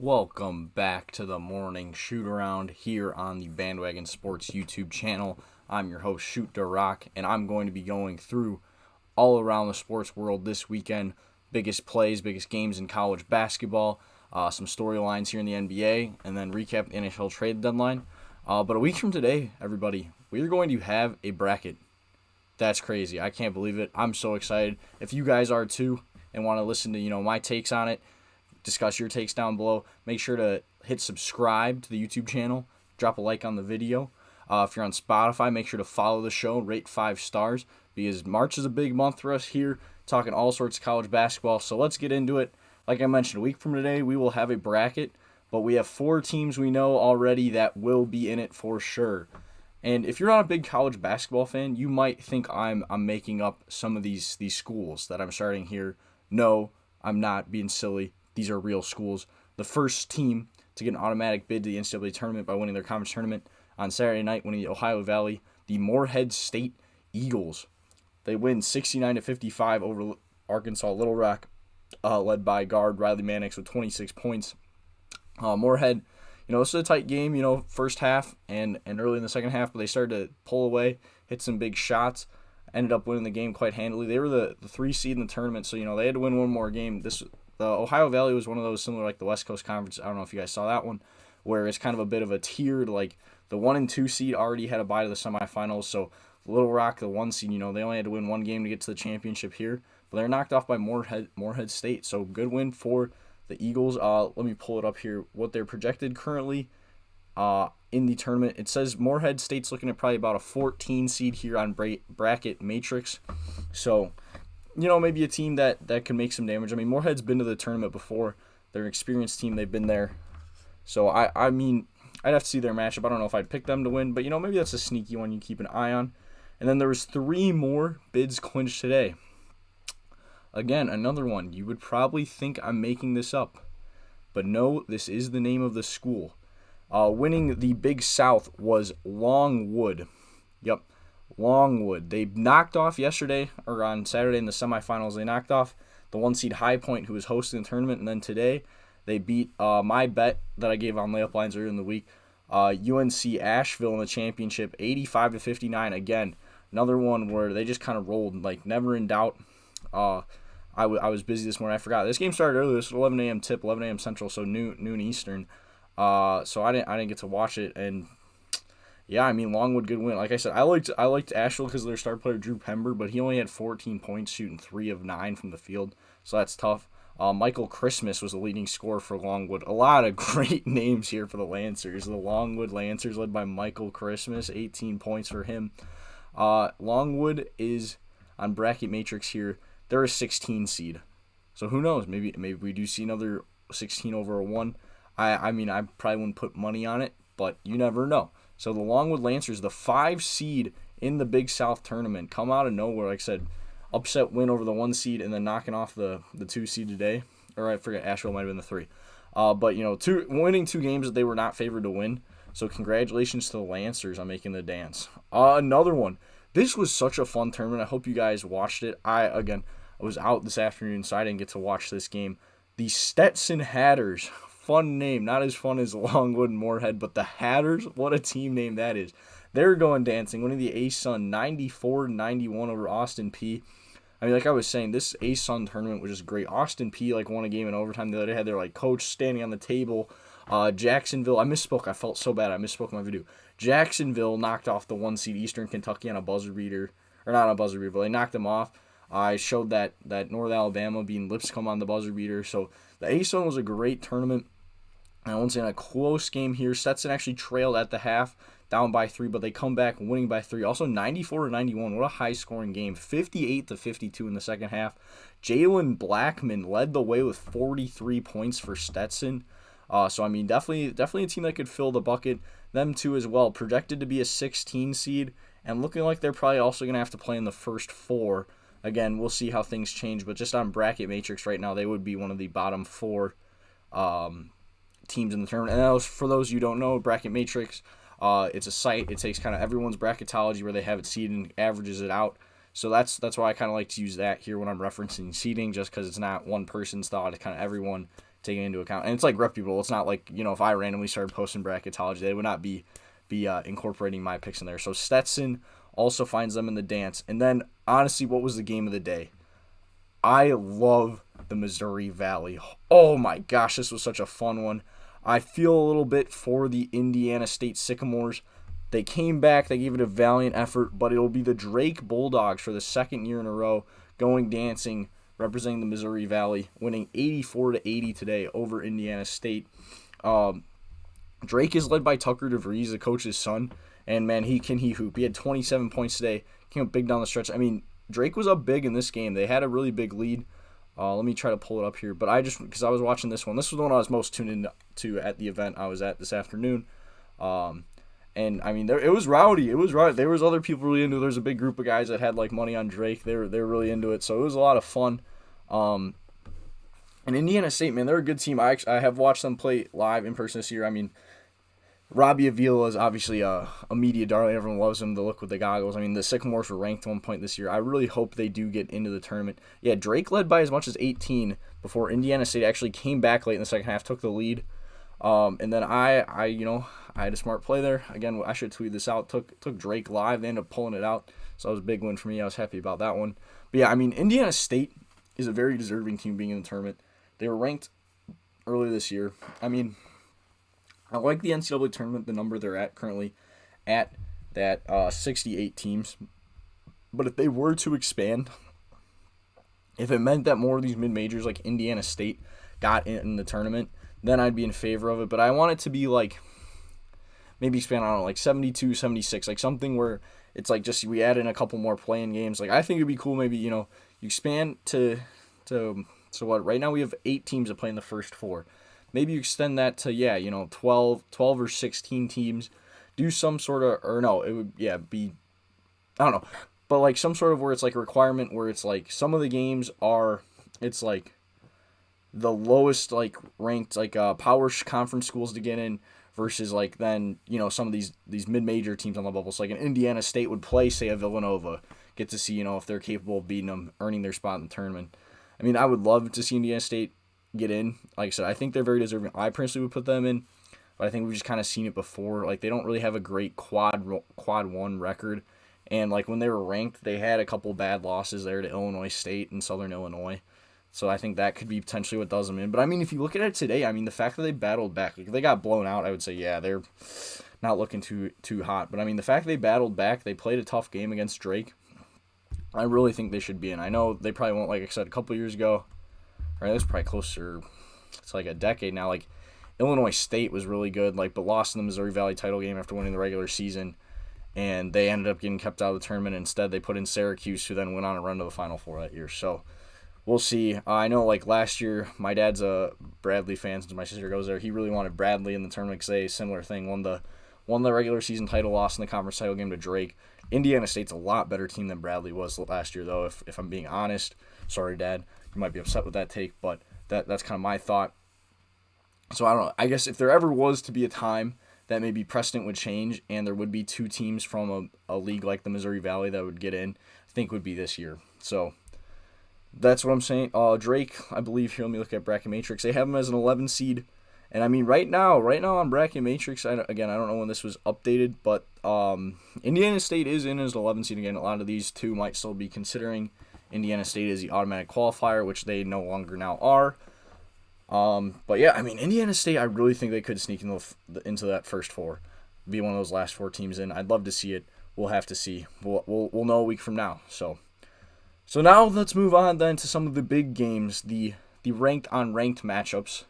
Welcome back to the morning shoot-around here on the Bandwagon Sports YouTube channel. I'm your host, Shoot DaRock, and I'm going to be going through all around the sports world this weekend. Biggest plays, biggest games in college basketball, some storylines here in the NBA, and then recap the NHL Trade Deadline. But a week from today, everybody, we're going to have a bracket. That's crazy. I can't believe it. I'm so excited. If you guys are too and want to listen to my takes on it, discuss your takes down below. Make sure to hit subscribe to the YouTube channel. Drop a like on the video. If you're on Spotify, make sure to follow the show. Rate 5 stars because March is a big month for us here, talking all sorts of college basketball. So let's get into it. Like I mentioned, a week from today, we will have a bracket, but we have 4 teams we know already that will be in it for sure. And if you're not a big college basketball fan, you might think I'm making up some of these schools that I'm starting here. No, I'm not being silly. These are real schools. The first team to get an automatic bid to the NCAA tournament by winning their conference tournament on Saturday night, winning the Ohio Valley, the Morehead State Eagles. They win 69-55 over Arkansas Little Rock, led by guard Riley Mannix with 26 points. Morehead, this is a tight game, first half and early in the second half, but they started to pull away, hit some big shots, ended up winning the game quite handily. They were the 3 seed in the tournament, so they had to win one more game. The Ohio Valley was one of those similar like the West Coast Conference. I don't know if you guys saw that one, where it's kind of a bit of a tiered, like the 1 and 2 seed already had a bye to the semifinals. So Little Rock, the 1 seed, they only had to win one game to get to the championship here, but they're knocked off by Morehead State. So good win for the Eagles. Let me pull it up here. What they're projected currently in the tournament. It says Morehead State's looking at probably about a 14 seed here on bracket matrix. So maybe a team that can make some damage. I mean, Morehead's been to the tournament before. They're an experienced team. They've been there. So, I mean, I'd have to see their matchup. I don't know if I'd pick them to win, but, maybe that's a sneaky one you keep an eye on. And then there was 3 more bids clinched today. Again, another one. You would probably think I'm making this up. But no, this is the name of the school. Winning the Big South was Longwood. Yep. Longwood. They knocked off yesterday, or on Saturday in the semifinals, they knocked off the 1 seed High Point, who was hosting the tournament, and then today they beat my bet that I gave on layup lines earlier in the week, UNC Asheville in the championship, 85-59. Again, another one where they just kind of rolled, like never in doubt. I was busy this morning. I forgot. This game started earlier. This was 11 a.m. tip, 11 a.m. Central, so noon Eastern. So I didn't get to watch it, and yeah, I mean, Longwood, good win. Like I said, I liked Asheville because of their star player, Drew Pember, but he only had 14 points, shooting 3 of 9 from the field, so that's tough. Michael Christmas was the leading scorer for Longwood. A lot of great names here for the Lancers. The Longwood Lancers, led by Michael Christmas, 18 points for him. Longwood is, on bracket matrix here, they're a 16 seed. So who knows? Maybe we do see another 16 over a 1. I mean, I probably wouldn't put money on it, but you never know. So the Longwood Lancers, the 5 seed in the Big South tournament, come out of nowhere. Like I said, upset win over the 1 seed and then knocking off the 2 seed today. Or I forget, Asheville might have been the 3. But, winning 2 games that they were not favored to win. So congratulations to the Lancers on making the dance. Another one. This was such a fun tournament. I hope you guys watched it. I was out this afternoon, so I didn't get to watch this game. The Stetson Hatters. Fun name, not as fun as Longwood and Morehead, but the Hatters, what a team name that is. They're going dancing, winning the A-Sun 94-91 over Austin P. I mean, like I was saying, this A-Sun tournament was just great. Austin P won a game in overtime. The other day had their coach standing on the table. Jacksonville, I misspoke. I felt so bad. I misspoke in my video. Jacksonville knocked off the 1 seed Eastern Kentucky on a buzzer beater, or not on a buzzer beater, but they knocked them off. I showed that North Alabama being Lipscomb on the buzzer beater. So the A-Sun was a great tournament. I won't say in a close game here. Stetson actually trailed at the half, down by 3, but they come back winning by 3. Also 94-91. What a high-scoring game. 58-52 in the second half. Jalen Blackman led the way with 43 points for Stetson. So I mean, definitely a team that could fill the bucket. Them two as well. Projected to be a 16 seed, and looking like they're probably also going to have to play in the first 4. Again, we'll see how things change, but just on bracket matrix right now, they would be one of the bottom 4 teams in the tournament. And for those you don't know, bracket matrix, it's a site. It takes kind of everyone's bracketology where they have it seeded and averages it out. So that's why I kind of like to use that here when I'm referencing seeding, just because it's not one person's thought. It's kind of everyone taken into account. And it's like reputable. It's not like, if I randomly started posting bracketology, they would not be incorporating my picks in there. So Stetson also finds them in the dance. And then, honestly, what was the game of the day? I love the Missouri Valley. Oh my gosh, this was such a fun one. I feel a little bit for the Indiana State Sycamores. They came back, they gave it a valiant effort, but it'll be the Drake Bulldogs for the second year in a row going dancing, representing the Missouri Valley, winning 84-80 today over Indiana State. Drake is led by Tucker DeVries, the coach's son, and man, he hoop. He had 27 points today, came up big down the stretch. I mean, Drake was up big in this game. They had a really big lead. Let me try to pull it up here. But because I was watching this one. This was the one I was most tuned into at the event I was at this afternoon. And, I mean, it was rowdy. It was rowdy. There was other people really into it. There was a big group of guys that had, like, money on Drake. They were really into it. So it was a lot of fun. And Indiana State, man, they're a good team. I have watched them play live in person this year. I mean, Robbie Avila is obviously a media darling. Everyone loves him, the look with the goggles. I mean, the Sycamores were ranked at one point this year. I really hope they do get into the tournament. Yeah, Drake led by as much as 18 before Indiana State actually came back late in the second half, took the lead. And then I had a smart play there. Again, I should tweet this out. Took Drake live. They ended up pulling it out. So that was a big win for me. I was happy about that one. But yeah, I mean, Indiana State is a very deserving team being in the tournament. They were ranked earlier this year. I mean, I like the NCAA tournament, the number they're at currently at that 68 teams. But if they were to expand, if it meant that more of these mid-majors like Indiana State got in the tournament, then I'd be in favor of it. But I want it to be like maybe expand, I don't know, like 72, 76, like something where it's like just we add in a couple more playing games. Like I think it'd be cool maybe, you expand to so what, right now we have 8 teams that play in the first 4. Maybe you extend that to, 12 or 16 teams. Do some sort of, or no, it would, be, I don't know. But, like, some sort of where it's, like, a requirement where it's, like, some of the games are, it's, like, the lowest, like, ranked, like, power conference schools to get in versus, like, then, some of these mid-major teams on the bubble. So, like, an Indiana State would play, say, a Villanova. Get to see, if they're capable of beating them, earning their spot in the tournament. I mean, I would love to see Indiana State get in. Like I said, I think they're very deserving. I personally would put them in, but I think we've just kind of seen it before. Like, they don't really have a great quad 1 record, and like when they were ranked, they had a couple bad losses there to Illinois State and Southern Illinois. So I think that could be potentially what does them in. But I mean, if you look at it today, I mean, the fact that they battled back, like, if they got blown out, I would say they're not looking too hot. But I mean, the fact that they battled back, they played a tough game against Drake. I really think they should be in. I know they probably won't, like I said, a couple years ago. Right, that's probably closer. It's like a decade now. Like, Illinois State was really good, like, but lost in the Missouri Valley title game after winning the regular season, and they ended up getting kept out of the tournament. Instead, they put in Syracuse, who then went on a run to the Final Four that year. So we'll see. I know, like, last year, my dad's a Bradley fan since my sister goes there. He really wanted Bradley in the tournament because they similar thing, won the regular season title, lost in the conference title game to Drake. Indiana State's a lot better team than Bradley was last year, though. If I'm being honest, sorry, Dad. You might be upset with that take, but that's kind of my thought. So I don't know. I guess if there ever was to be a time that maybe precedent would change and there would be 2 teams from a league like the Missouri Valley that would get in, I think would be this year. So that's what I'm saying. Drake, I believe, here, let me look at Bracket Matrix. They have him as an 11 seed. And I mean, right now on Bracket Matrix, I don't know when this was updated, but Indiana State is in as an 11 seed again. A lot of these 2 might still be considering Indiana State is the automatic qualifier, which they no longer now are. But yeah, I mean, Indiana State, I really think they could sneak into that first 4, be one of those last 4 teams in. I'd love to see it. We'll have to see. We'll know a week from now. So now let's move on then to some of the big games, the ranked on ranked matchups.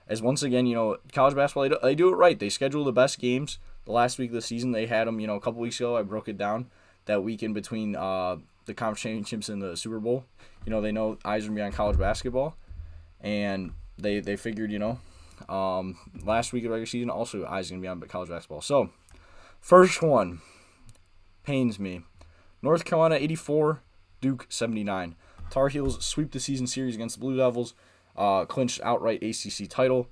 As once again, college basketball, they do it right. They schedule the best games. The last week of the season, they had them, a couple weeks ago. I broke it down that week in between the conference championships and the Super Bowl. They know eyes are going to be on college basketball. And they figured, last week of the regular season, also eyes are going to be on college basketball. So, first one pains me. North Carolina 84, Duke 79. Tar Heels sweep the season series against the Blue Devils. Clinched outright ACC title.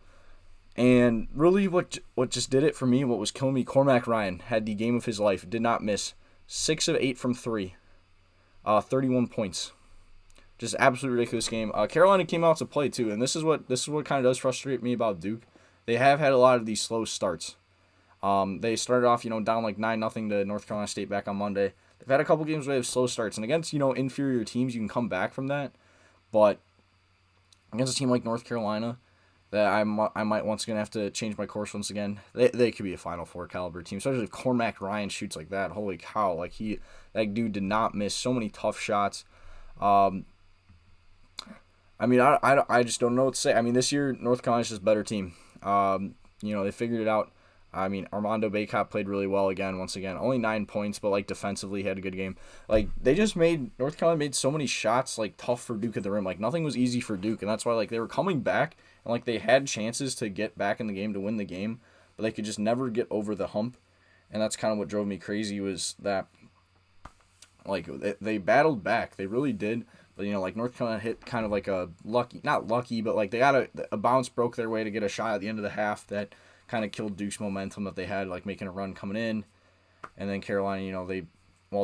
And really what just did it for me, what was killing me, Cormac Ryan had the game of his life. Did not miss. 6 of 8 from 3. 31 points. Just absolutely ridiculous game. Carolina came out to play too, and this is what kind of does frustrate me about Duke. They have had a lot of these slow starts. They started off, down like 9-0 to North Carolina State back on Monday. They've had a couple games where they have slow starts, and against, inferior teams, you can come back from that. But against a team like North Carolina, that I might once again have to change my course once again. They could be a Final Four caliber team, especially if Cormac Ryan shoots like that. Holy cow! Like that dude did not miss so many tough shots. I just don't know what to say. I mean, this year North Carolina's just a better team. They figured it out. I mean, Armando Bacot played really well once again. Only 9 points, but, like, defensively he had a good game. Like, North Carolina made so many shots, like, tough for Duke at the rim. Like, nothing was easy for Duke, and that's why, like, they were coming back, and, like, they had chances to get back in the game to win the game, but they could just never get over the hump. And that's kind of what drove me crazy was that, like, they battled back. They really did. But, like, North Carolina hit kind of like a not lucky, but, like, they got a bounce broke their way to get a shot at the end of the half that kind of killed Duke's momentum that they had, like making a run coming in. And then Carolina,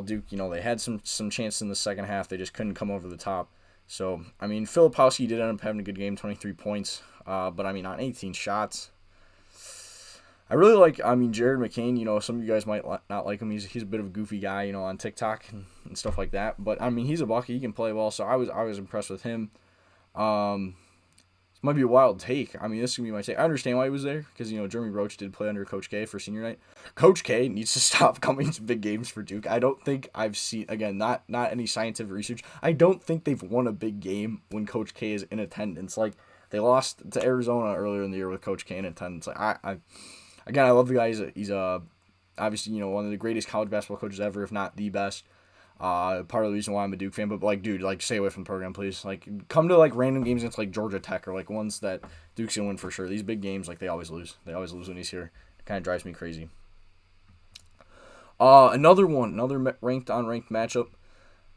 Duke, they had some chance in the second half. They just couldn't come over the top. So, I mean, Filipowski did end up having a good game, 23 points. But, I mean, on 18 shots. I really like, Jared McCain. Some of you guys might not like him. He's a bit of a goofy guy, on TikTok and stuff like that. But, I mean, he's a bucket. He can play well. So, I was impressed with him. This might be a wild take. I mean, this is going to be my take. I understand why he was there because, Jeremy Roach did play under Coach K for senior night. Coach K needs to stop coming to big games for Duke. I don't think I've seen, again, not any scientific research. I don't think they've won a big game when Coach K is in attendance. Like, they lost to Arizona earlier in the year with Coach K in attendance. Like, I love the guy. He's obviously, one of the greatest college basketball coaches ever, if not the best. Part of the reason why I'm a Duke fan, but like, dude, like, stay away from the program, please. Like, come to like random games against like Georgia Tech or like ones that Duke's gonna win for sure. These big games, like, they always lose. They always lose when he's here. It kind of drives me crazy. Another ranked on ranked matchup.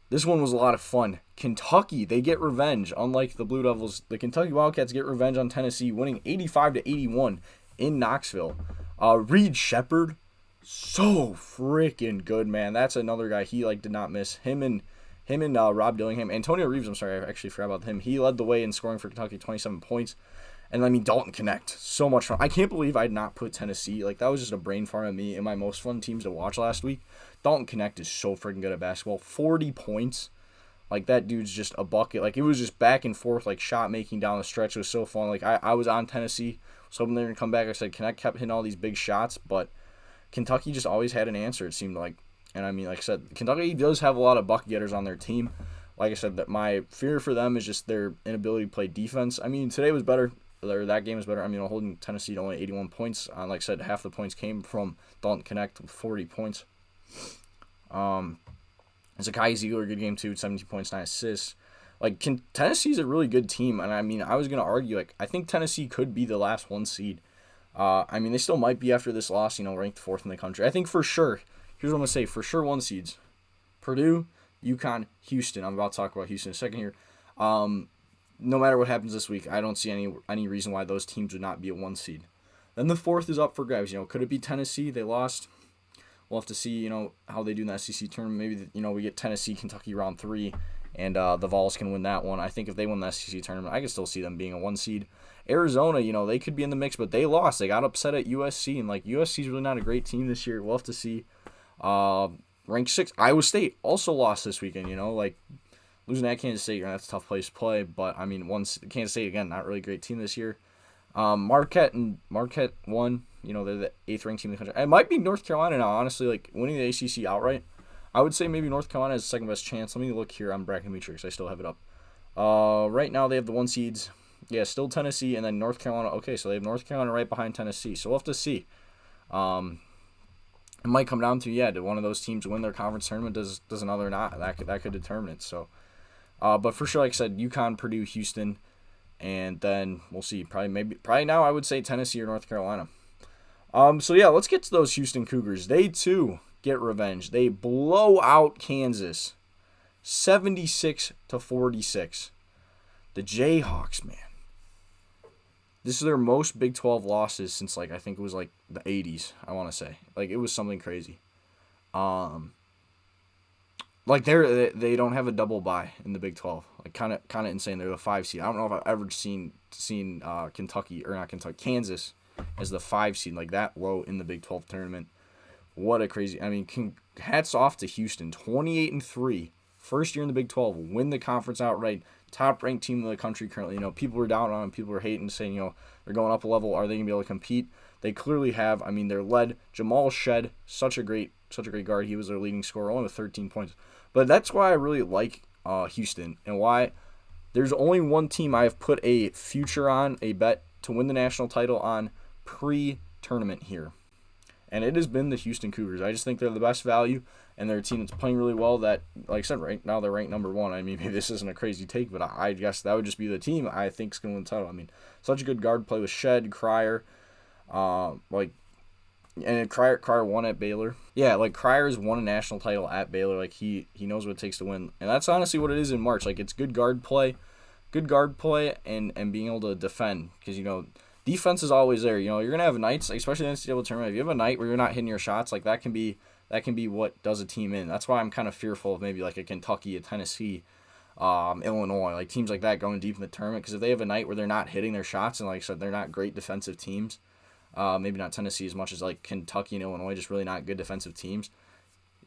This one was a lot of fun. Kentucky, they get revenge. Unlike the Blue Devils, the Kentucky Wildcats get revenge on Tennessee, winning 85-81 in Knoxville. Reed Shepherd, so freaking good, man. That's another guy. He did not miss. Him and Rob Dillingham. Antonio Reeves, I'm sorry, I actually forgot about him. He led the way in scoring for Kentucky, 27 points. And Dalton Connect, so much fun. I can't believe I did not put Tennessee. Like, that was just a brain fart on me in my most fun teams to watch last week. Dalton Connect is so freaking good at basketball. 40 points. Like, that dude's just a bucket. Like, it was just back and forth, like, shot making down the stretch. It was so fun. Like, I was on Tennessee. Was hoping they were going to come back. I said Connect kept hitting all these big shots, but Kentucky just always had an answer, it seemed like. And, like I said, Kentucky does have a lot of bucket getters on their team. Like I said, that my fear for them is just their inability to play defense. Today was better. Or that game was better. Holding Tennessee to only 81 points. Like I said, half the points came from Dalton Connect with 40 points. Zakai Ziegler, good game too, 17 points, 9 assists. Like, Tennessee's a really good team. And, I was going to argue, like, I think Tennessee could be the last one seed. They still might be after this loss, ranked 4th in the country. I think for sure, here's what I'm going to say, for sure 1 seeds. Purdue, UConn, Houston. I'm about to talk about Houston in a second here. No matter what happens this week, I don't see any reason why those teams would not be a 1 seed. Then the 4th is up for grabs. Could it be Tennessee? They lost. We'll have to see, how they do in the SEC tournament. Maybe, we get Tennessee, Kentucky round 3, and the Vols can win that one. I think if they win the SEC tournament, I can still see them being a 1 seed. Arizona, they could be in the mix, but they lost. They got upset at USC, and, USC's really not a great team this year. We'll have to see. Ranked 6, Iowa State also lost this weekend, losing at Kansas State, that's a tough place to play, but, Kansas State, again, not really a great team this year. Marquette won, they're the 8th ranked team in the country. It might be North Carolina now, honestly, winning the ACC outright. I would say maybe North Carolina has the second best chance. Let me look here on Bracket Matrix. I still have it up. Right now they have the 1 seeds. Yeah, still Tennessee, and then North Carolina. Okay, so they have North Carolina right behind Tennessee. So we'll have to see. It might come down to, did one of those teams win their conference tournament? Does another not? That could determine it. So, but for sure, like I said, UConn, Purdue, Houston, and then we'll see. Probably now I would say Tennessee or North Carolina. Let's get to those Houston Cougars. They too get revenge. They blow out Kansas, 76-46. The Jayhawks, man. This is their most Big 12 losses since, I think it was, the 80s, I want to say. It was something crazy. Like they don't have a double bye in the Big 12. Like kind of insane. They're the 5 seed. I don't know if I've ever seen Kentucky or not Kentucky, Kansas as the 5 seed like that low in the Big 12 tournament. What a crazy. I mean, hats off to Houston. 28-3, first year in the Big 12, win the conference outright. Top ranked team in the country currently. People were down on them. People were hating, saying they're going up a level. Are they gonna be able to compete? They clearly have. I mean, they're led. Jamal Shed, such a great guard. He was their leading scorer, only with 13 points. But that's why I really like Houston, and why there's only one team I have put a future on, a bet to win the national title on pre-tournament here. And it has been the Houston Cougars. I just think they're the best value, and they're a team that's playing really well that, like I said, right now they're ranked number 1. I mean, maybe this isn't a crazy take, but I guess that would just be the team I think is going to win the title. I mean, such a good guard play with Shed, Cryer, and Cryer won at Baylor. Yeah, like Cryer's won a national title at Baylor. Like he knows what it takes to win. And that's honestly what it is in March. Like it's good guard play and being able to defend. Because, defense is always there. You're going to have nights, especially in the NCAA tournament. If you have a night where you're not hitting your shots, like that can be what does a team in. That's why I'm kind of fearful of maybe like a Kentucky, a Tennessee, Illinois, like teams like that going deep in the tournament. Because if they have a night where they're not hitting their shots, and like I said, they're not great defensive teams, maybe not Tennessee as much as like Kentucky and Illinois, just really not good defensive teams.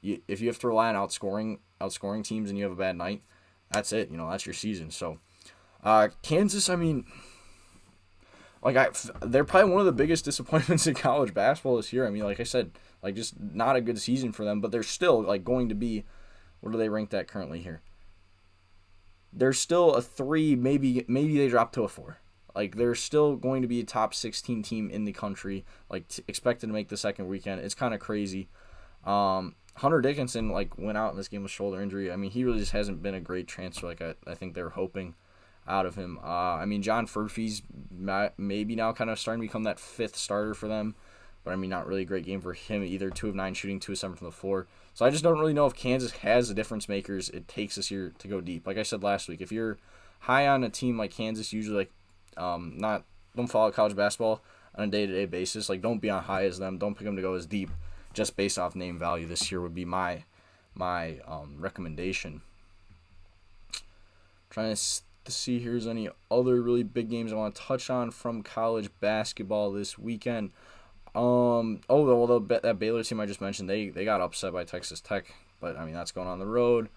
If you have to rely on outscoring teams and you have a bad night, that's it. That's your season. So Kansas, I mean, they're probably one of the biggest disappointments in college basketball this year. I mean, like I said, like just not a good season for them, but they're still like going to be, what are they ranked at currently here? They're still a 3, maybe they drop to a 4. Like, they're still going to be a top 16 team in the country, like, expected to make the second weekend. It's kind of crazy. Hunter Dickinson, like, went out in this game with shoulder injury. I mean, he really just hasn't been a great transfer like I think they were hoping out of him. I mean, John Furphy's maybe now kind of starting to become that 5th starter for them. But, I mean, not really a great game for him either. 2 of 9 shooting, 2 of 7 from the floor. So I just don't really know if Kansas has the difference makers it takes this year to go deep. Like I said last week, if you're high on a team like Kansas, usually, like, don't follow college basketball on a day-to-day basis. Like, don't be on high as them. Don't pick them to go as deep just based off name value. This year would be my recommendation. Trying to see here's any other really big games I want to touch on from college basketball this weekend. That Baylor team I just mentioned, they got upset by Texas Tech, but I mean that's going on the road.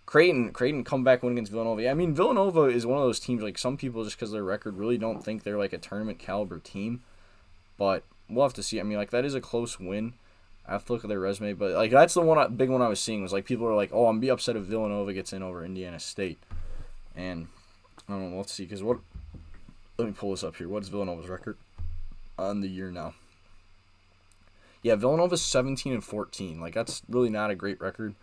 Creighton comeback win against Villanova. Yeah, I mean, Villanova is one of those teams, like, some people, just because of their record, really don't think they're, like, a tournament-caliber team. But we'll have to see. I mean, like, that is a close win. I have to look at their resume. But, like, that's the big one I was seeing was, like, people are like, oh, I'm going to be upset if Villanova gets in over Indiana State. And, I don't know, let's see. Because let me pull this up here. What is Villanova's record on the year now? Yeah, Villanova's 17-14. Like, that's really not a great record.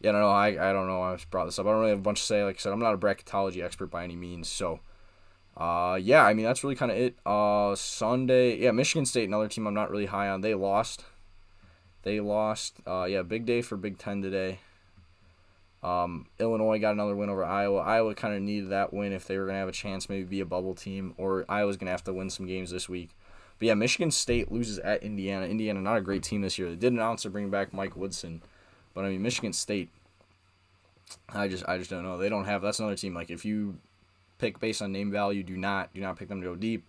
Yeah, I don't know. I don't know. I just brought this up. I don't really have a bunch to say. Like I said, I'm not a bracketology expert by any means. So, yeah, I mean, that's really kind of it. Sunday, yeah, Michigan State, another team I'm not really high on. They lost. Yeah, big day for Big Ten today. Illinois got another win over Iowa. Iowa kind of needed that win if they were going to have a chance, maybe be a bubble team, or Iowa's going to have to win some games this week. But, yeah, Michigan State loses at Indiana. Indiana, not a great team this year. They did announce they're bringing back Mike Woodson. But, I mean, Michigan State, I just don't know. They don't have – that's another team. Like, if you pick based on name value, do not pick them to go deep.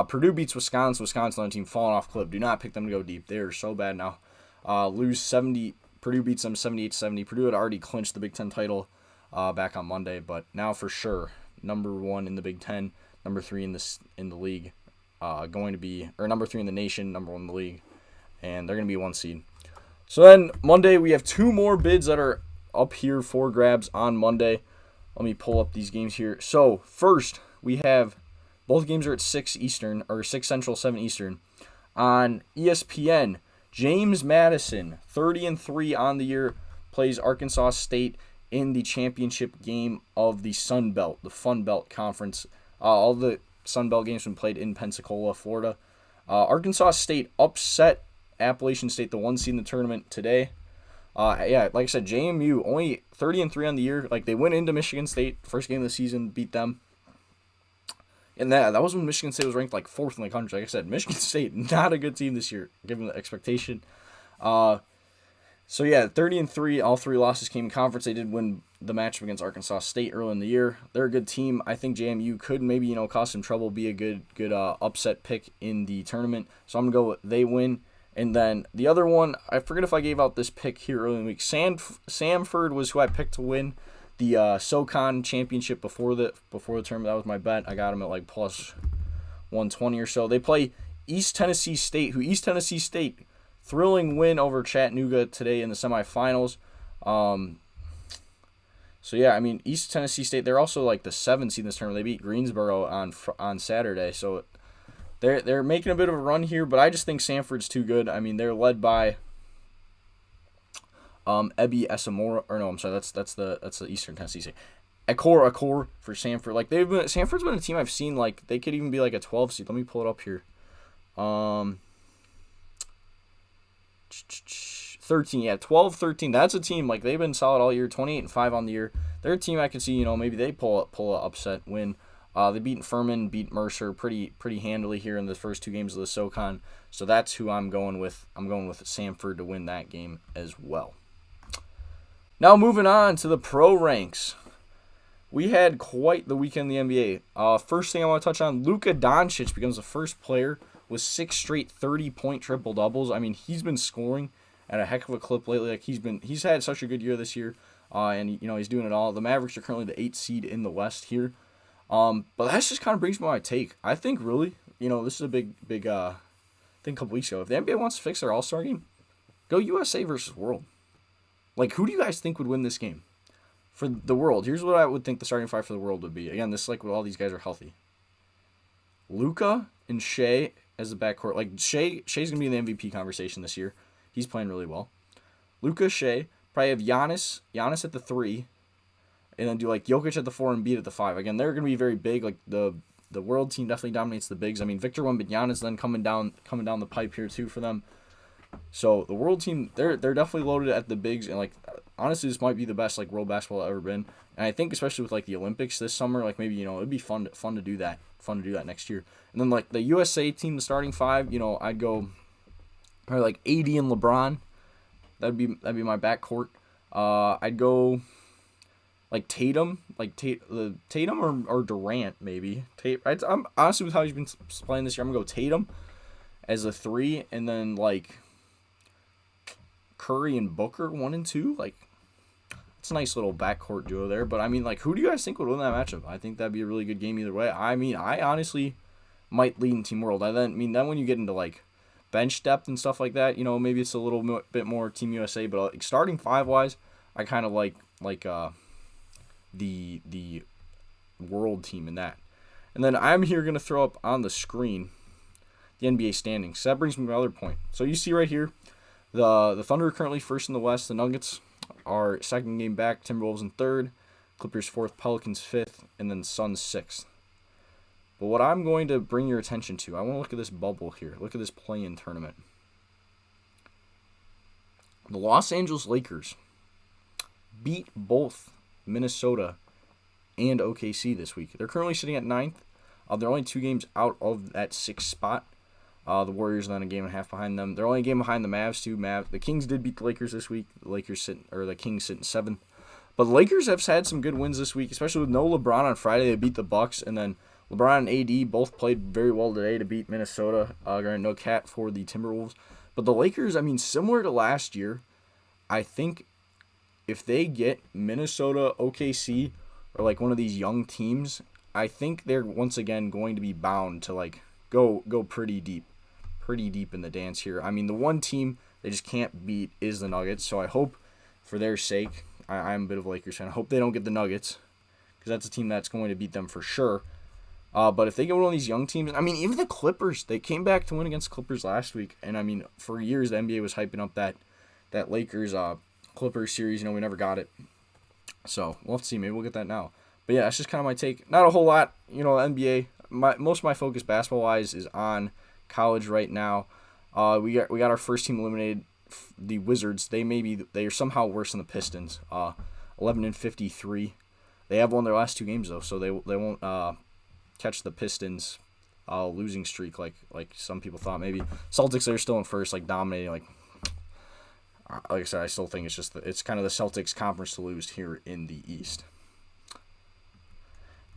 Purdue beats Wisconsin. Wisconsin, another team falling off cliff. Do not pick them to go deep. They are so bad now. Lose 70 – Purdue beats them 78-70. Purdue had already clinched the Big Ten title back on Monday. But now for sure, number 1 in the Big Ten, number 3 in the league, going to be – or number 3 in the nation, number 1 in the league. And they're going to be 1 seed. So then Monday, we have 2 more bids that are up here for grabs on Monday. Let me pull up these games here. So first, we have both games are at 6 Eastern, or 6 Central, 7 Eastern. On ESPN, James Madison, 30-3 on the year, plays Arkansas State in the championship game of the Sun Belt, the Fun Belt Conference. All the Sun Belt games have been played in Pensacola, Florida. Arkansas State upset Appalachian State, the 1 seed in the tournament today. Yeah, like I said, JMU only 30-3 on the year. Like, they went into Michigan State, first game of the season, beat them. And that was when Michigan State was ranked like 4th in the country. Like I said, Michigan State, not a good team this year, given the expectation. So yeah, 30-3. All three losses came in conference. They did win the matchup against Arkansas State early in the year. They're a good team. I think JMU could maybe cause some trouble, be a good upset pick in the tournament. So I'm gonna go with they win. And then the other one, I forget if I gave out this pick here early in the week. Samford was who I picked to win the SoCon championship before the tournament. That was my bet. I got them at like plus 120 or so. They play East Tennessee State, who East Tennessee State, thrilling win over Chattanooga today in the semifinals. So yeah, I mean East Tennessee State, they're also like the 7th seed in this tournament. They beat Greensboro on Saturday, so they're making a bit of a run here. But I just think Samford's too good. I mean they're led by Ebi Esamora, or no, I'm sorry, that's the Eastern Tennessee State. Akor for Samford. Like Samford's been a team I've seen like they could even be like a 12 seed. Let me pull it up here. 13, yeah, 12, 13. That's a team like they've been solid all year. 28-5 on the year. They're a team I could see. Maybe they pull a upset win. They beat Furman, beat Mercer pretty handily here in the first two games of the SoCon. So that's who I'm going with. I'm going with Samford to win that game as well. Now moving on to the pro ranks. We had quite the weekend in the NBA. First thing I want to touch on, Luka Doncic becomes the first player with 6 straight 30-point triple-doubles. I mean, he's been scoring at a heck of a clip lately. Like he's had such a good year this year, and he's doing it all. The Mavericks are currently the 8th seed in the West here. But that just kind of brings me to my take. I think really, this is a big thing a couple weeks ago. If the NBA wants to fix their All-Star game, go USA versus World. Like, who do you guys think would win this game? For the World, here's what I would think the starting five for the World would be. Again, this is like when all these guys are healthy. Luka and Shea as the backcourt. Like, Shea's going to be in the MVP conversation this year. He's playing really well. Luka, Shea. Probably have Giannis at the 3. And then do, like, Jokic at the 4 and Embiid at the 5. Again, they're going to be very big. Like, the World team definitely dominates the bigs. I mean, Victor Wembanyama's then coming down the pipe here, too, for them. So, the World team, they're definitely loaded at the bigs. And, like, honestly, this might be the best, like, world basketball I've ever been. And I think especially with, like, the Olympics this summer, like, maybe, it'd be fun to do that. Fun to do that next year. And then, like, the USA team, the starting 5, I'd go probably, like, AD and LeBron. That'd be my backcourt. I'd go, like, Tatum. Like, Tatum or Durant, maybe. I'm honestly, with how he's been playing this year, I'm going to go Tatum as a 3. And then, like, Curry and Booker 1 and 2. Like, it's a nice little backcourt duo there. But, I mean, like, who do you guys think would win that matchup? I think that'd be a really good game either way. I mean, I honestly might lean Team World. Then when you get into, like, bench depth and stuff like that, maybe it's a little bit more Team USA. But, like, starting 5-wise, I kind of like the World team in that. And then I'm here going to throw up on the screen the NBA standings. So that brings me to my other point. So you see right here, the Thunder are currently first in the West. The Nuggets are second game back. Timberwolves in third. Clippers 4th. Pelicans 5th. And then Suns 6th. But what I'm going to bring your attention to, I want to look at this bubble here. Look at this play-in tournament. The Los Angeles Lakers beat both Minnesota and OKC this week. They're currently sitting at 9th. They're only 2 games out of that 6th spot. The Warriors are then a game and a half behind them. They're only a game behind the Mavs too. The Kings did beat the Lakers this week. The Kings sit in 7th. But the Lakers have had some good wins this week, especially with no LeBron on Friday. They beat the Bucks, and then LeBron and AD both played very well today to beat Minnesota. No Cat for the Timberwolves. But the Lakers, I mean, similar to last year, I think if they get Minnesota, OKC, or like one of these young teams, I think they're once again going to be bound to like go pretty deep in the dance here. I mean, the one team they just can't beat is the Nuggets, so I hope for their sake, I'm a bit of a Lakers fan, I hope they don't get the Nuggets, because that's a team that's going to beat them for sure. But if they get one of these young teams, I mean, even the Clippers, they came back to win against the Clippers last week, and I mean, for years the NBA was hyping up that Lakers Clippers series, we never got it. So, we'll have to see, maybe we'll get that now. But yeah, that's just kind of my take. Not a whole lot, NBA. Most of my focus basketball-wise is on college right now. We got our first team eliminated, the Wizards. They are somehow worse than the Pistons. 11-53. They have won their last 2 games though, so they won't catch the Pistons losing streak like some people thought. Maybe Celtics are still in first, like dominating. Like Like I said, I still think it's kind of the Celtics conference to lose here in the East.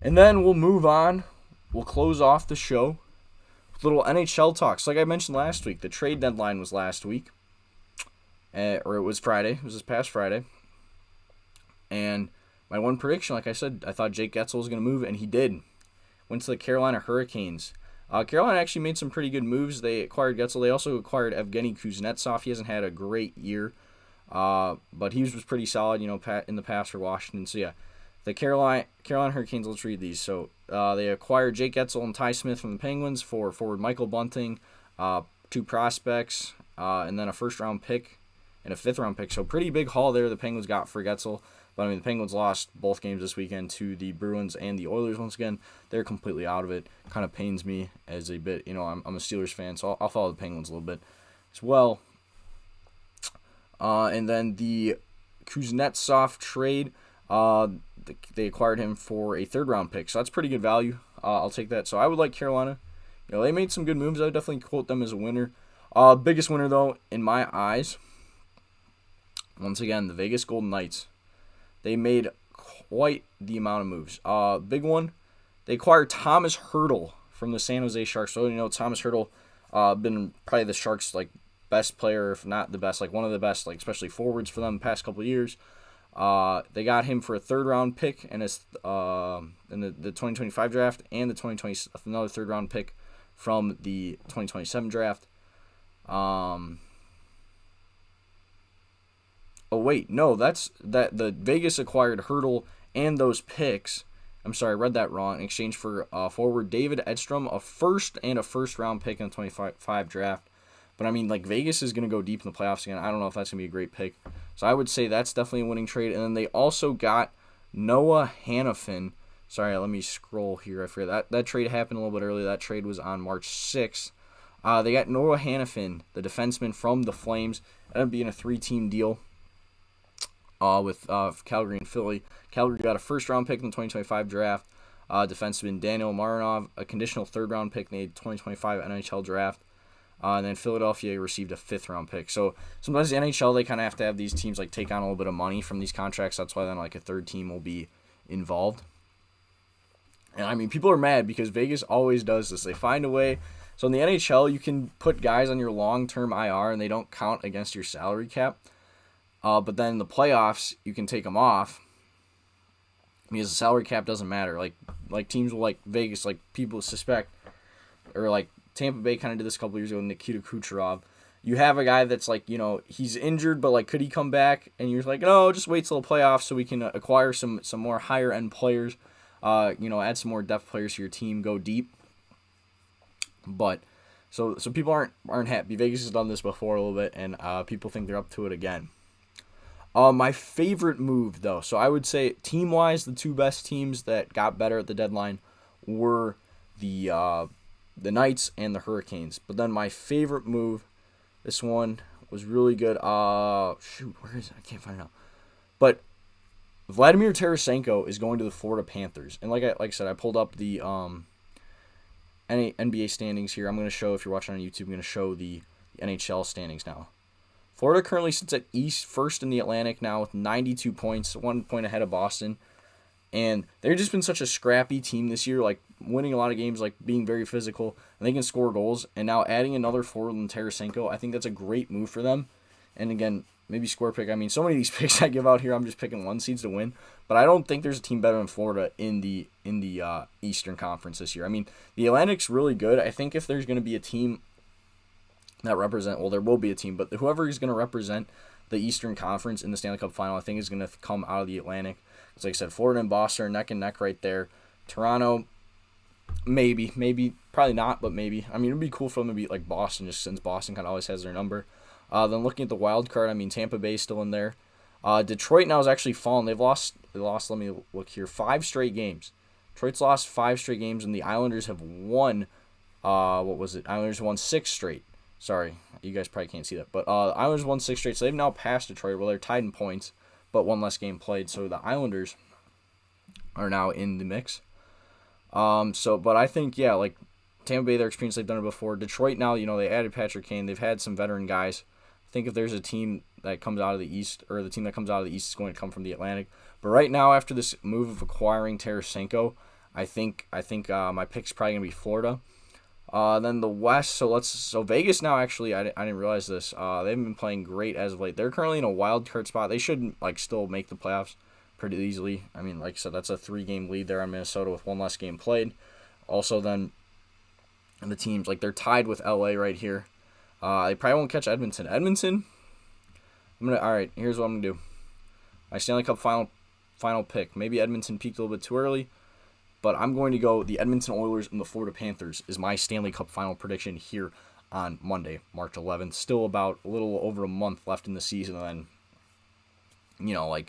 And then we'll move on. We'll close off the show with little NHL talks. Like I mentioned last week, the trade deadline was last week. Or it was Friday. It was this past Friday. And my one prediction, like I said, I thought Jake Guentzel was going to move, and he did. Went to the Carolina Hurricanes. Carolina actually made some pretty good moves. They acquired Guentzel. They also acquired Evgeny Kuznetsov. He hasn't had a great year, but he was pretty solid, in the past for Washington. So, yeah, the Carolina Hurricanes, let's read these. So, they acquired Jake Guentzel and Ty Smith from the Penguins for forward Michael Bunting, 2 prospects, and then a first-round pick and a fifth-round pick. So, pretty big haul there the Penguins got for Guentzel. But, the Penguins lost both games this weekend to the Bruins and the Oilers once again. They're completely out of it. Kind of pains me as a bit. I'm a Steelers fan, so I'll follow the Penguins a little bit as well. And then the Kuznetsov trade, they acquired him for a third-round pick. So that's pretty good value. I'll take that. So I would like Carolina. They made some good moves. I would definitely quote them as a winner. Biggest winner, though, in my eyes, once again, the Vegas Golden Knights. They made quite the amount of moves. Big one, they acquired Thomas Hertl from the San Jose Sharks. So, Thomas Hertl, been probably the Sharks' best player, if not the best, one of the best, especially forwards for them the past couple of years. They got him for a third-round pick in the 2025 draft and the 2020 another third-round pick from the 2027 draft. Oh, wait, no, the Vegas acquired Hertl and those picks. I'm sorry, I read that wrong. In exchange for forward David Edstrom, a first and a first-round pick in the 25 draft. But, Vegas is going to go deep in the playoffs again. I don't know if that's going to be a great pick. So I would say that's definitely a winning trade. And then they also got Noah Hanifin. Sorry, let me scroll here. I forget that trade happened a little bit earlier. That trade was on March 6th. They got Noah Hanifin, the defenseman from the Flames. Ended up being a 3-team deal. With Calgary and Philly. Calgary got a first-round pick in the 2025 draft. Defenseman Daniel Marinov, a conditional third-round pick in the 2025 NHL draft. And then Philadelphia received a fifth-round pick. So sometimes the NHL, they kind of have to have these teams take on a little bit of money from these contracts. That's why then a third team will be involved. And people are mad because Vegas always does this. They find a way. So in the NHL, you can put guys on your long-term IR and they don't count against your salary cap. But then in the playoffs, you can take them off because the salary cap doesn't matter. Like teams like Vegas, people suspect, or Tampa Bay kind of did this a couple years ago with Nikita Kucherov. You have a guy that's he's injured, but could he come back? And you're no, just wait till the playoffs so we can acquire some more higher end players. Add some more depth players to your team, go deep. But so people aren't happy. Vegas has done this before a little bit, and people think they're up to it again. My favorite move, though, so I would say team-wise, the 2 best teams that got better at the deadline were the Knights and the Hurricanes. But then my favorite move, this one was really good. Where is it? I can't find it now. But Vladimir Tarasenko is going to the Florida Panthers. And like I said, I pulled up the NBA standings here. I'm going to show, if you're watching on YouTube, I'm going to show the NHL standings now. Florida currently sits at first in the Atlantic now with 92 points, 1 point ahead of Boston. And they've just been such a scrappy team this year, winning a lot of games, being very physical, and they can score goals. And now adding another forward in Tarasenko, I think that's a great move for them. And again, maybe score pick. So many of these picks I give out here, I'm just picking 1 seeds to win. But I don't think there's a team better than Florida in the Eastern Conference this year. The Atlantic's really good. I think if there's going to be a team that there will be a team, but whoever is going to represent the Eastern Conference in the Stanley Cup Final, I think is going to come out of the Atlantic. Because like I said, Florida and Boston are neck and neck right there. Toronto, maybe, probably not, but maybe. It would be cool for them to beat Boston, just since Boston kind of always has their number. Then looking at the wild card, Tampa Bay still in there. Detroit now has actually fallen. They lost, let me look here, 5 straight games. Detroit's lost 5 straight games, and the Islanders have won, Islanders won 6 straight. Sorry, you guys probably can't see that. But Islanders won 6 straight, so they've now passed Detroit. Well, they're tied in points, but 1 less game played. So the Islanders are now in the mix. But I think, Tampa Bay, their experience, they've done it before. Detroit now, they added Patrick Kane. They've had some veteran guys. I think if there's a team that comes out of the East, or the team that comes out of the East is going to come from the Atlantic. But right now, after this move of acquiring Tarasenko, I think my pick's probably gonna be Florida. Then the West. So Vegas now. Actually, I didn't realize this. They haven't been playing great as of late. They're currently in a wild card spot. They should still make the playoffs pretty easily. I mean, like I said, that's a 3-game lead there on Minnesota with one less game played. Also, then the teams they're tied with LA right here. They probably won't catch Edmonton. All right. Here's what I'm gonna do. My Stanley Cup final pick. Maybe Edmonton peaked a little bit too early, but I'm going to go the Edmonton Oilers and the Florida Panthers is my Stanley Cup final prediction here on Monday, March 11th. Still about a little over a month left in the season, and then a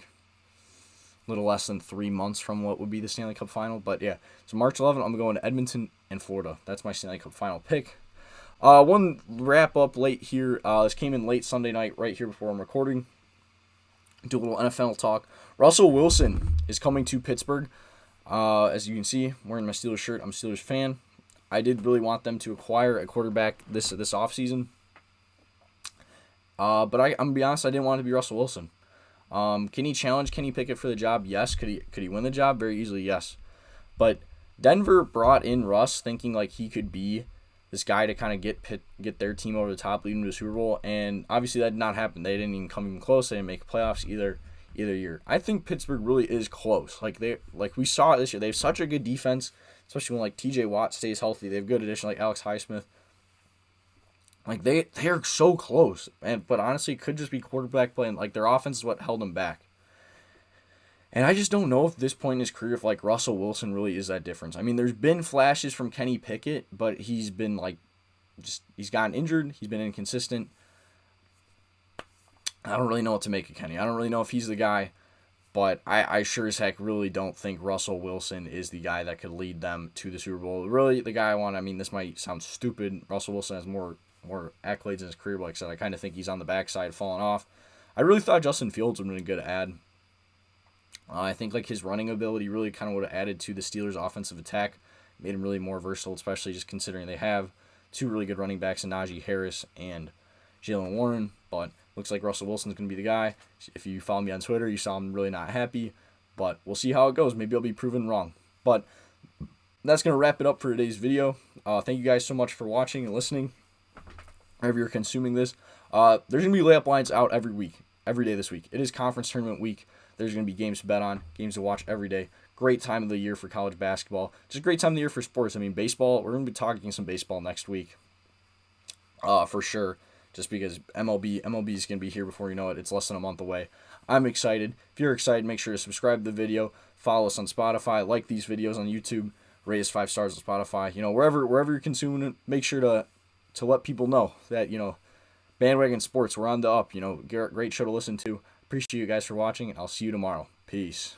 little less than 3 months from what would be the Stanley Cup final. But yeah, so March 11th, I'm going to Edmonton and Florida. That's my Stanley Cup final pick. One wrap up late here. This came in late Sunday night, right here before I'm recording. Do a little NFL talk. Russell Wilson is coming to Pittsburgh. As you can see, wearing my Steelers shirt. I'm a Steelers fan. I did really want them to acquire a quarterback this offseason. But I'm gonna be honest, I didn't want it to be Russell Wilson. Can he challenge Kenny Pickett for the job? Yes. Could he win the job? Very easily, yes. But Denver brought in Russ thinking he could be this guy to kind of get their team over the top, leading to the Super Bowl, and obviously that did not happen. They didn't even come even close. They didn't make playoffs either year. I think Pittsburgh really is close. We saw it this year. They have such a good defense, especially when TJ Watt stays healthy. They have good addition like Alex Highsmith. They are so close, but honestly, it could just be quarterback play, and their offense is what held them back. And I just don't know if this point in his career, if Russell Wilson really is that difference. I mean, there's been flashes from Kenny Pickett, but he's been he's gotten injured. He's been inconsistent. I don't really know what to make of Kenny. I don't really know if he's the guy, but I sure as heck really don't think Russell Wilson is the guy that could lead them to the Super Bowl. Really, the guy I want. I mean, this might sound stupid. Russell Wilson has more accolades in his career, but like I said, I kind of think he's on the backside, falling off. I really thought Justin Fields would have been a good add. I think his running ability really kind of would have added to the Steelers' offensive attack, made him really more versatile, especially just considering they have two really good running backs in Najee Harris and Jalen Warren. But looks like Russell Wilson's going to be the guy. If you follow me on Twitter, you saw him really not happy. But we'll see how it goes. Maybe I'll be proven wrong. But that's going to wrap it up for today's video. Thank you guys so much for watching and listening. Wherever you're consuming this, there's going to be layup lines out every day this week. It is conference tournament week. There's going to be games to bet on, games to watch every day. Great time of the year for college basketball. Just a great time of the year for sports. I mean, baseball, we're going to be talking some baseball next week for sure, just because MLB is going to be here before you know it. It's less than a month away. I'm excited. If you're excited, make sure to subscribe to the video, follow us on Spotify, like these videos on YouTube, rate us 5 stars on Spotify. Wherever you're consuming it, make sure to let people know that, Bandwagon Sports, we're on the up. Great show to listen to. Appreciate you guys for watching, and I'll see you tomorrow. Peace.